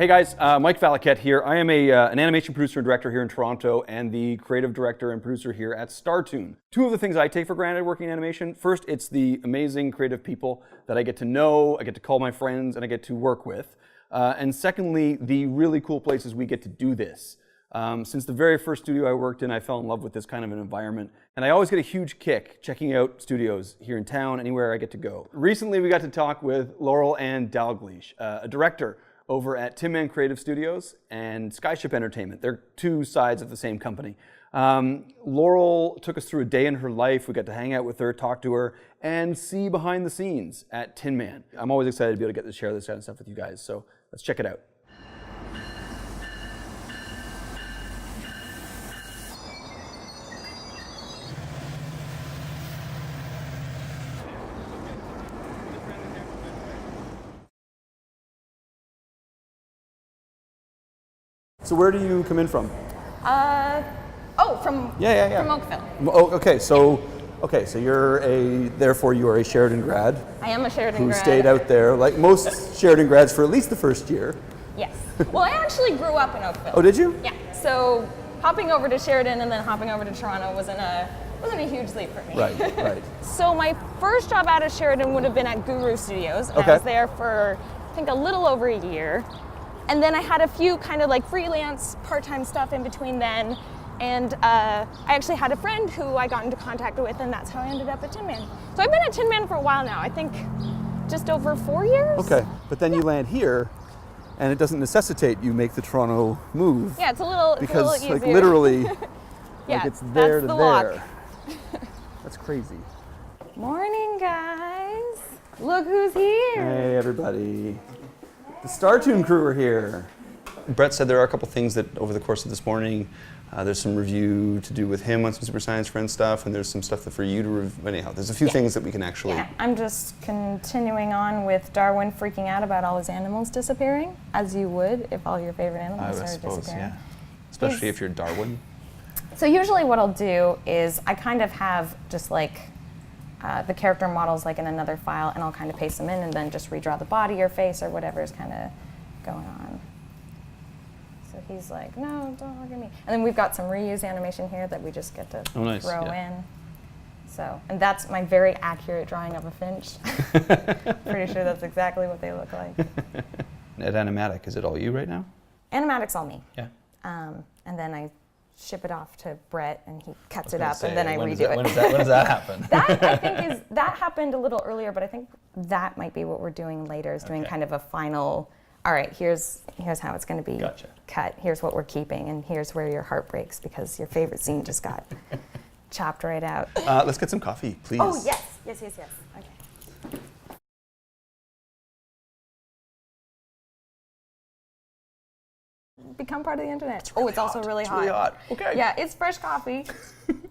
Hey guys, Mike Valaket here. I am an animation producer and director here in Toronto and the creative director and producer here at Startoon. Two of the things I take for granted working in animation. First, it's the amazing creative people that I get to know, I get to call my friends, and I get to work with. And secondly, the really cool places we get to do this. Since the very first studio I worked in, I fell in love with this kind of an environment. And I always get a huge kick checking out studios here in town, anywhere I get to go. Recently, we got to talk with Laurel Dalgleish, a director over at Tin Man Creative Studios and Skyship Entertainment. They're two sides of the same company. Laurel took us through a day in her life. We got to hang out with her, talk to her, and see behind the scenes at Tin Man. I'm always excited to be able to get to share this kind of stuff with you guys, so let's check it out. So where do you come in from? From Oakville. Oh, okay. So therefore you are a Sheridan grad. I am a Sheridan grad. Who stayed out there, like most Sheridan grads, for at least the first year. Yes. Well, I actually grew up in Oakville. Oh, did you? Yeah. So hopping over to Sheridan and then hopping over to Toronto wasn't a huge leap for me. Right. So my first job out of Sheridan would have been at Guru Studios, and Okay. I was there for I think a little over a year. And then I had a few kind of like freelance part-time stuff in between then. And I actually had a friend who I got into contact with, and that's how I ended up at Tin Man. So I've been at Tin Man for a while now, I think just over 4 years. Okay, but then you land here, and it doesn't necessitate you make the Toronto move. Yeah, it's a little easier. Like literally, yeah, like it's there that's to the there. lock. That's crazy. Morning, guys. Look who's here. Hey, everybody. The Startoon crew are here. Brett said there are a couple things that over the course of this morning, there's some review to do with him on some Super Science Friends stuff, and there's some stuff for you to review. Anyhow, there's a few things that we can actually... Yeah, I'm just continuing on with Darwin freaking out about all his animals disappearing, as you would if all your favorite animals started disappearing. Yeah. Especially if you're Darwin. So usually what I'll do is I kind of have just like the character models like in another file, and I'll kind of paste them in and then just redraw the body or face or whatever is kind of going on. So he's like, no, don't look at me. And then we've got some reuse animation here that we just get to throw in. So, and that's my very accurate drawing of a finch. Pretty sure that's exactly what they look like. At Animatic, is it all you right now? Animatic's all me. Yeah. And then I ship it off to Brett, and he cuts it up, and then I redo it. When does that happen? That, I think, that happened a little earlier, but I think that might be what we're doing later, is doing kind of a final, all right, here's how it's going to be cut, here's what we're keeping, and here's where your heart breaks because your favorite scene just got chopped right out. Let's get some coffee, please. Oh, yes. Okay. Become part of the internet. It's also really hot. It's really hot. Okay. Yeah, it's fresh coffee.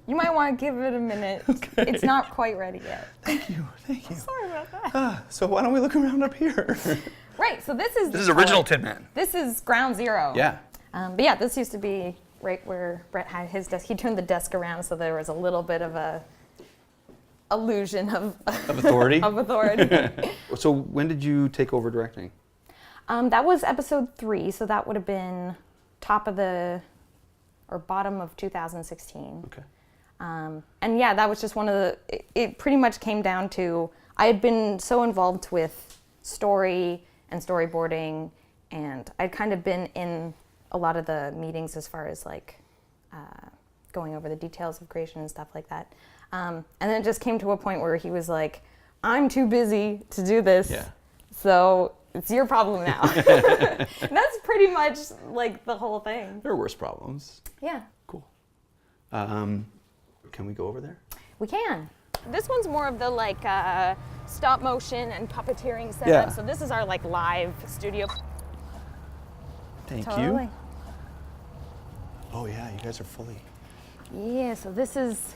You might want to give it a minute. Okay. It's not quite ready yet. Thank you. Sorry about that. So why don't we look around up here? Right, so this is original Tin Man. This is ground zero. Yeah. But yeah, this used to be right where Brett had his desk. He turned the desk around so there was a little bit of a illusion of authority. of authority. So when did you take over directing? That was episode 3, so that would have been bottom of 2016. Okay. And yeah, that was just one of the, it pretty much came down to, I had been so involved with story and storyboarding, and I'd kind of been in a lot of the meetings as far as like going over the details of creation and stuff like that. And then it just came to a point where he was like, I'm too busy to do this, so it's your problem now. That's pretty much like the whole thing. There are worse problems. Yeah. Cool. Can we go over there? We can. This one's more of the like stop motion and puppeteering setup. Yeah. So this is our like live studio. Thank Totally. you. Oh yeah, you guys are fully. Yeah, so this is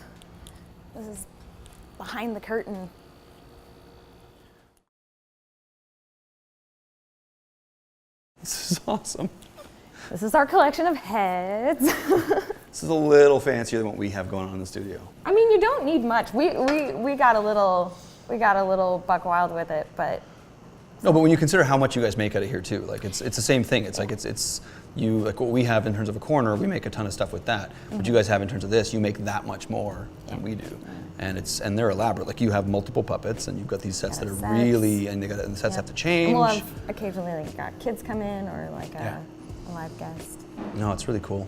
behind the curtain. This is awesome. This is our collection of heads. This is a little fancier than what we have going on in the studio. I mean, you don't need much. We got a little buck wild with it, but No, but when you consider how much you guys make out of here too, like it's the same thing. It's like it's you like what we have in terms of a corner, we make a ton of stuff with that. What you guys have in terms of this, you make that much more than we do. And they're elaborate. Like you have multiple puppets, and you've got these sets that are really, and the sets have to change. And we'll have occasionally kids come in or like a live guest. No, it's really cool.